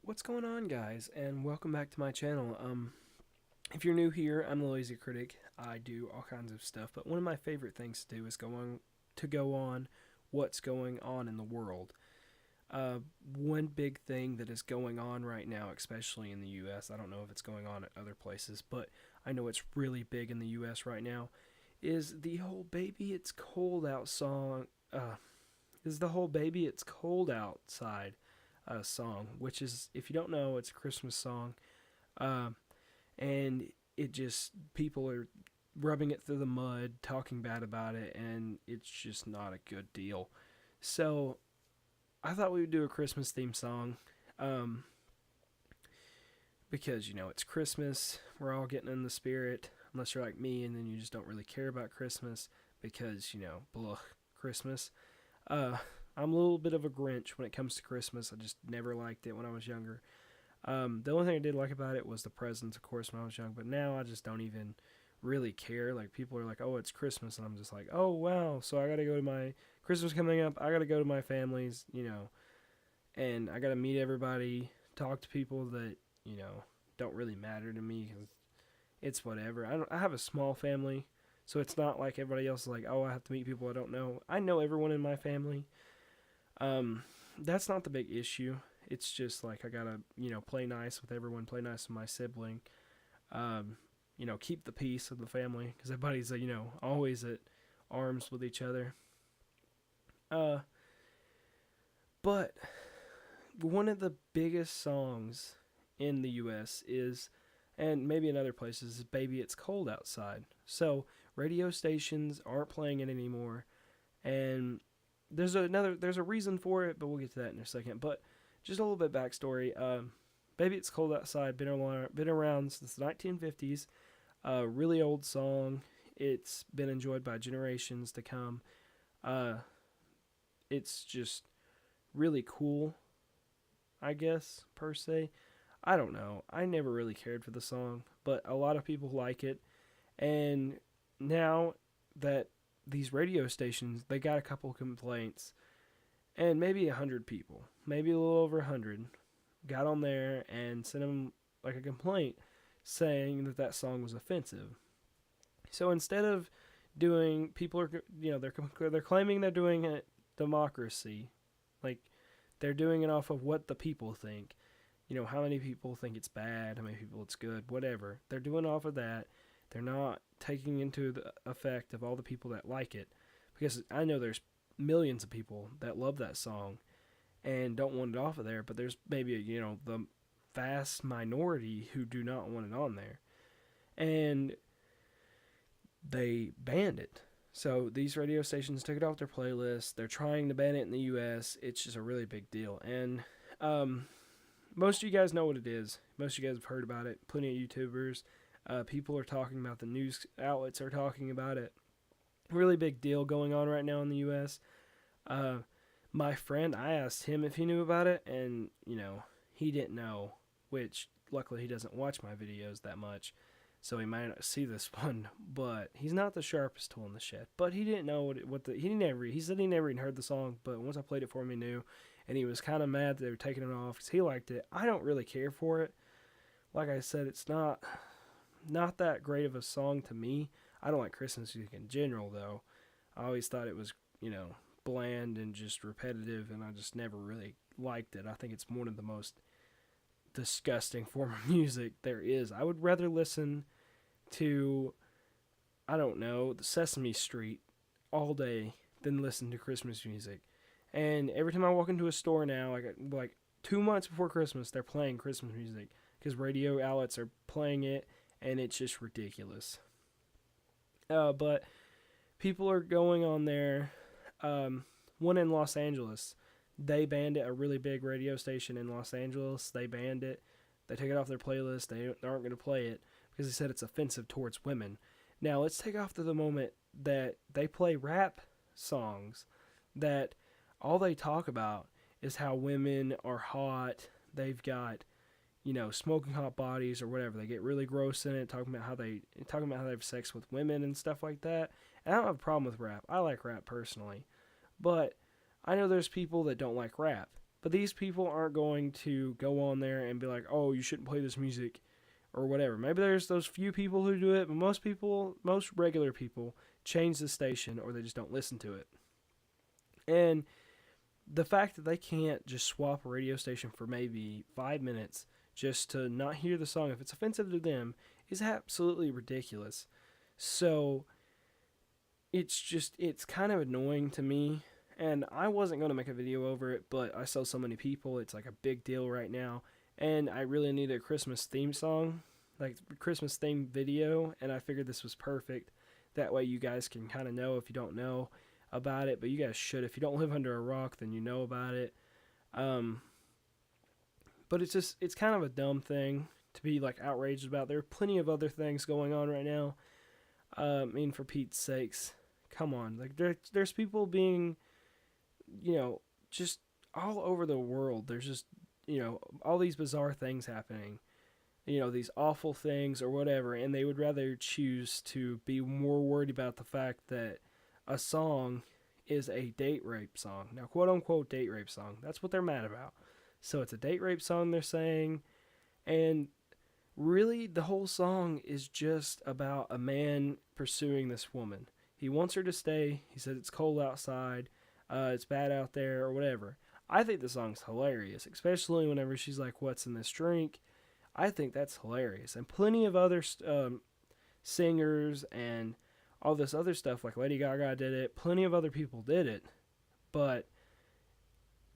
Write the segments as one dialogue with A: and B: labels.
A: What's going on, guys, and welcome back to my channel. If you're new here, I'm the Lazy Critic. I do all kinds of stuff, but one of my favorite things to do is go on what's going on in the world. One big thing that is going on right now, especially in the U.S., I don't know if it's going on at other places, but I know it's really big in the U.S. right now, is the whole "Baby It's Cold Out" song. Is the whole "Baby It's Cold Outside" song, which is, if you don't know, it's a Christmas song, um, and it just people are rubbing it through the mud, talking bad about it, and it's just not a good deal. So I thought we would do a Christmas theme song, um, because it's Christmas. We're all getting in the spirit, unless you're like me, and then you just don't really care about Christmas because blah, Christmas. Uh, I'm a little bit of a Grinch when it comes to Christmas. I just never liked it when I was younger. The only thing I did like about it was the presents, of course, when I was young. But now I just don't even really care. Like, people are like, "Oh, it's Christmas," and I'm just like, "Oh, wow!" So I got to go to my Christmas coming up. I got to go to my family's, and I got to meet everybody, talk to people that don't really matter to me because it's whatever. I have a small family, so it's not like everybody else is like, "Oh, I have to meet people I don't know." I know everyone in my family. Um, that's not the big issue. It's just like I gotta, play nice with everyone, play nice with my sibling. Keep the peace of the family because everybody's, always at arms with each other. Uh, but one of the biggest songs in the U.S. is, and maybe in other places, is "Baby It's Cold Outside." So radio stations aren't playing it anymore, and there's a reason for it, but we'll get to that in a second. But just a little bit backstory. "Baby It's Cold Outside" been around since the 1950s. Really old song. It's been enjoyed by generations to come. Uh, it's just really cool, I guess, per se. I don't know. I never really cared for the song, but a lot of people like it. And now that these radio stations, they got a couple complaints, and maybe 100 people, maybe a little over 100, got on there and sent them like a complaint saying that that song was offensive. So instead of doing, people are, they're claiming they're doing it democracy, like they're doing it off of what the people think. How many people think it's bad, how many people it's good, whatever. They're doing off of that. They're not taking into the effect of all the people that like it, because I know there's millions of people that love that song and don't want it off of there, but there's maybe the vast minority who do not want it on there, and they banned it. So these radio stations took it off their playlist. They're trying to ban it in the U.S. It's just a really big deal, and most of you guys know what it is. Most of you guys have heard about it. Plenty of YouTubers, people are talking about, the news outlets are talking about it. Really big deal going on right now in the U.S. My friend, I asked him if he knew about it, and he didn't know. Which luckily he doesn't watch my videos that much, so he might not see this one. But he's not the sharpest tool in the shed. But he didn't know he said he never even heard the song. But once I played it for him, he knew, and he was kind of mad that they were taking it off because he liked it. I don't really care for it. Like I said, it's not that great of a song to me. I don't like Christmas music in general, though. I always thought it was, bland and just repetitive, and I just never really liked it. I think it's one of the most disgusting form of music there is. I would rather listen to, I don't know, the Sesame Street all day than listen to Christmas music. And every time I walk into a store now, like 2 months before Christmas, they're playing Christmas music because radio outlets are playing it, and it's just ridiculous. But people are going on there. One in Los Angeles, they banned it. A really big radio station in Los Angeles, they banned it. They took it off their playlist. They aren't going to play it because they said it's offensive towards women. Now, let's take off to the moment that they play rap songs that all they talk about is how women are hot. They've got, smoking hot bodies or whatever. They get really gross in it, talking about how they have sex with women and stuff like that. And I don't have a problem with rap. I like rap personally, but I know there's people that don't like rap. But these people aren't going to go on there and be like, oh, you shouldn't play this music or whatever. Maybe there's those few people who do it, but most regular people change the station or they just don't listen to it. And the fact that they can't just swap a radio station for maybe 5 minutes just to not hear the song if it's offensive to them is absolutely ridiculous. So it's kind of annoying to me. And I wasn't going to make a video over it, but I saw so many people. It's like a big deal right now. And I really needed a Christmas theme song, like Christmas theme video. And I figured this was perfect. That way you guys can kind of know if you don't know about it. But you guys should. If you don't live under a rock, then you know about it. But it's kind of a dumb thing to be like outraged about. There are plenty of other things going on right now. I mean, for Pete's sakes, come on. Like there's people being, just all over the world. There's just, all these bizarre things happening, these awful things or whatever, and they would rather choose to be more worried about the fact that a song is a date rape song. Now, quote unquote date rape song. That's what they're mad about. So it's a date rape song, they're saying, and really the whole song is just about a man pursuing this woman. He wants her to stay. He said it's cold outside. It's bad out there or whatever. I think the song's hilarious, especially whenever she's like, what's in this drink? I think that's hilarious. And plenty of other singers and all this other stuff, like Lady Gaga did it. Plenty of other people did it. But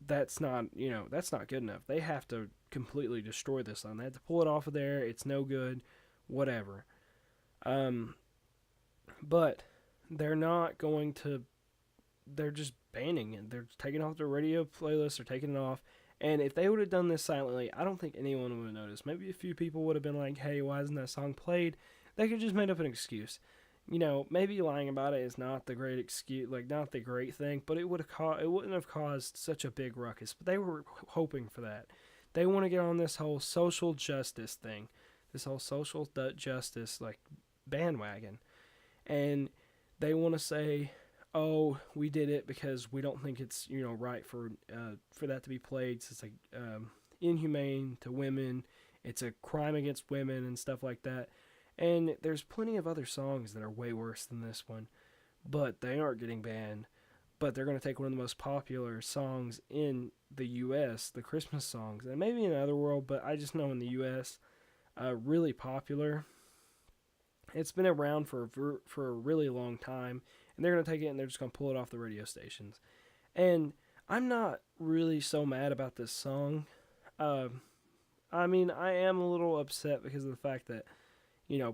A: that's not good enough. They have to completely destroy this song. They have to pull it off of there. It's no good. Whatever. But they're not going to... They're just banning it. They're taking off the radio playlist. They're taking it off. And if they would have done this silently, I don't think anyone would have noticed. Maybe a few people would have been like, hey, why isn't that song played? They could just made up an excuse. Maybe lying about it is not the great excuse, like not the great thing, but it wouldn't have caused such a big ruckus. But they were hoping for that. They want to get on this whole social justice thing, this whole social justice like bandwagon, and they want to say, oh, we did it because we don't think it's right for that to be played. It's like inhumane to women. It's a crime against women and stuff like that. And there's plenty of other songs that are way worse than this one, but they aren't getting banned. But they're going to take one of the most popular songs in the U.S., the Christmas songs, and maybe in the other world, but I just know in the U.S., really popular. It's been around for a really long time, and they're going to take it and they're just going to pull it off the radio stations. And I'm not really so mad about this song. I mean, I am a little upset because of the fact that,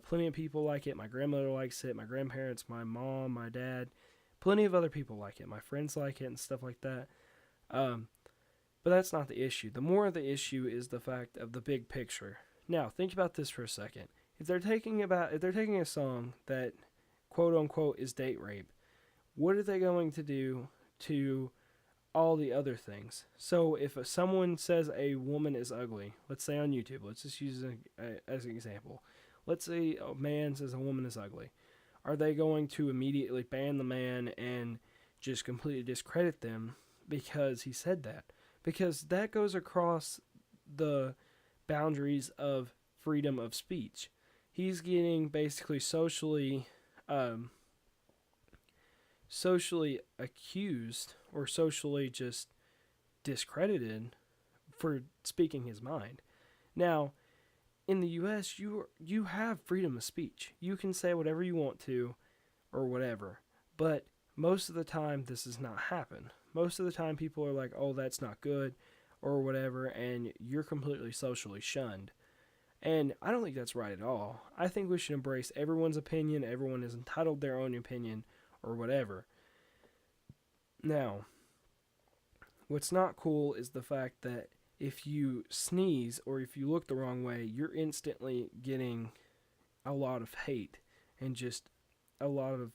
A: plenty of people like it. My grandmother likes it, my grandparents, my mom, my dad. Plenty of other people like it. My friends like it and stuff like that. But that's not the issue. The more of the issue is the fact of the big picture. Now, think about this for a second. If they're taking a song that quote unquote is date rape, what are they going to do to all the other things? So if someone says a woman is ugly, let's say on YouTube, let's just use it as an example. Let's say a man says a woman is ugly. Are they going to immediately ban the man and just completely discredit them because he said that? Because that goes across the boundaries of freedom of speech. He's getting basically socially accused or socially just discredited for speaking his mind. Now, in the U.S., you have freedom of speech. You can say whatever you want to or whatever. But most of the time, this does not happen. Most of the time, people are like, oh, that's not good or whatever, and you're completely socially shunned. And I don't think that's right at all. I think we should embrace everyone's opinion. Everyone is entitled to their own opinion or whatever. Now, what's not cool is the fact that if you sneeze or if you look the wrong way, you're instantly getting a lot of hate and just a lot of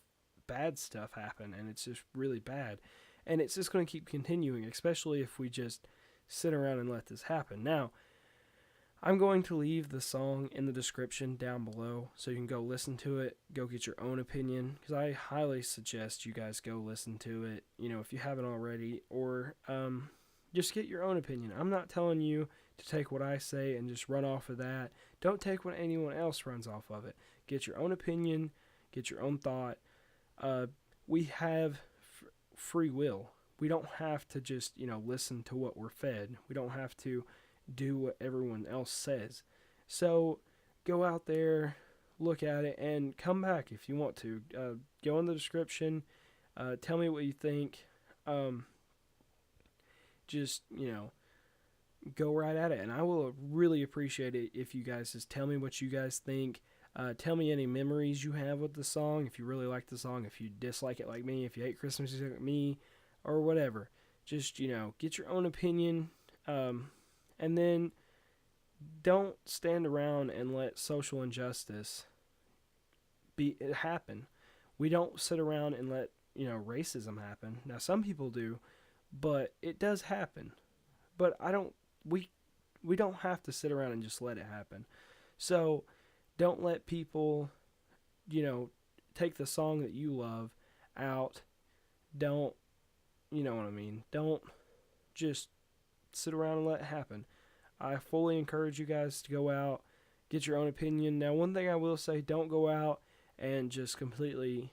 A: bad stuff happen, and it's just really bad. And it's just going to keep continuing, especially if we just sit around and let this happen. Now, I'm going to leave the song in the description down below so you can go listen to it, go get your own opinion, because I highly suggest you guys go listen to it, if you haven't already, or just get your own opinion. I'm not telling you to take what I say and just run off of that. Don't take what anyone else runs off of it. Get your own opinion, get your own thought. We have free will. We don't have to just, listen to what we're fed. We don't have to do what everyone else says. So go out there, look at it, and come back if you want to. Go in the description. Tell me what you think. Just, go right at it. And I will really appreciate it if you guys just tell me what you guys think. Tell me any memories you have with the song. If you really like the song, if you dislike it like me, if you hate Christmas music like me, or whatever. Just, get your own opinion. And then don't stand around and let social injustice happen. We don't sit around and let, racism happen. Now, some people do, but it does happen. But we don't have to sit around and just let it happen. So don't let people, take the song that you love out. Don't, you know what I mean? Don't just sit around and let it happen. I fully encourage you guys to go out, get your own opinion. Now, one thing I will say, don't go out and just completely,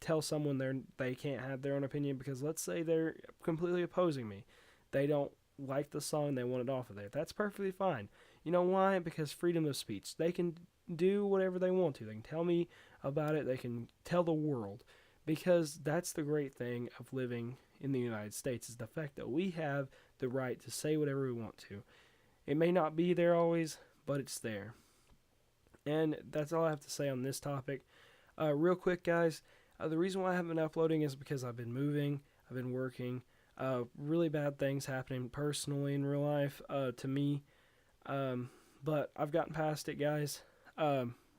A: tell someone they can't have their own opinion, because let's say they're completely opposing me. They don't like the song, they want it off of there. That's perfectly fine. You know why? Because freedom of speech. They can do whatever they want to. They can tell me about it. They can tell the world. Because that's the great thing of living in the United States, is the fact that we have the right to say whatever we want to. It may not be there always, but it's there. And that's all I have to say on this topic. Real quick, guys, the reason why I haven't been uploading is because I've been moving, I've been working, really bad things happening personally in real life to me. But I've gotten past it, guys.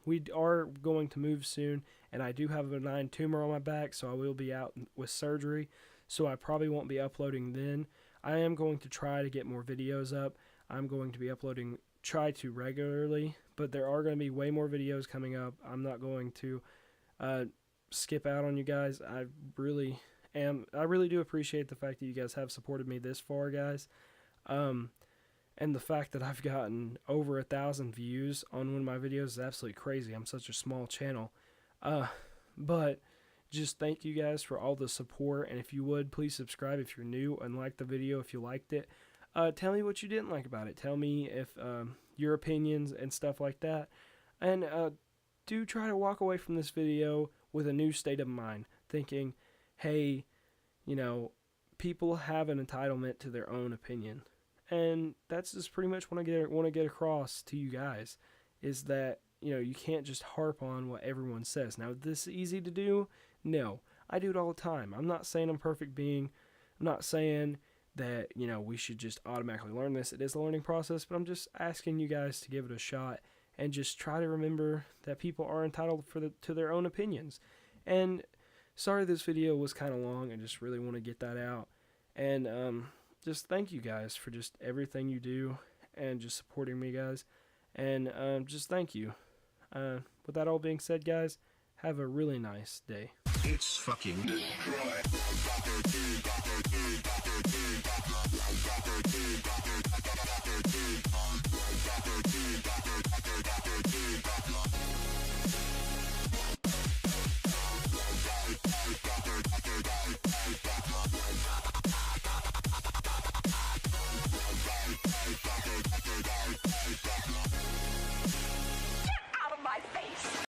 A: We are going to move soon, and I do have a benign tumor on my back, so I will be out with surgery, so I probably won't be uploading then. I am going to try to get more videos up. I'm going to be uploading, try to regularly, but there are going to be way more videos coming up. I'm not going to skip out on you guys. I really do appreciate the fact that you guys have supported me this far, guys. And the fact that I've gotten over 1,000 views on one of my videos is absolutely crazy. I'm such a small channel. But just thank you guys for all the support. And if you would, please subscribe if you're new and like the video if you liked it. Tell me what you didn't like about it. Tell me if your opinions and stuff like that. And do try to walk away from this video with a new state of mind. Thinking, hey, people have an entitlement to their own opinion. And that's just pretty much what I want to get across to you guys, is that, you can't just harp on what everyone says. Now, is this easy to do? No. I do it all the time. I'm not saying I'm a perfect being. I'm not saying that, we should just automatically learn this. It is a learning process, but I'm just asking you guys to give it a shot and just try to remember that people are entitled to their own opinions. And sorry this video was kind of long. I just really want to get that out. And, just thank you guys for just everything you do and just supporting me, guys. And just thank you. With that all being said, guys, have a really nice day.
B: It's fucking destroyed.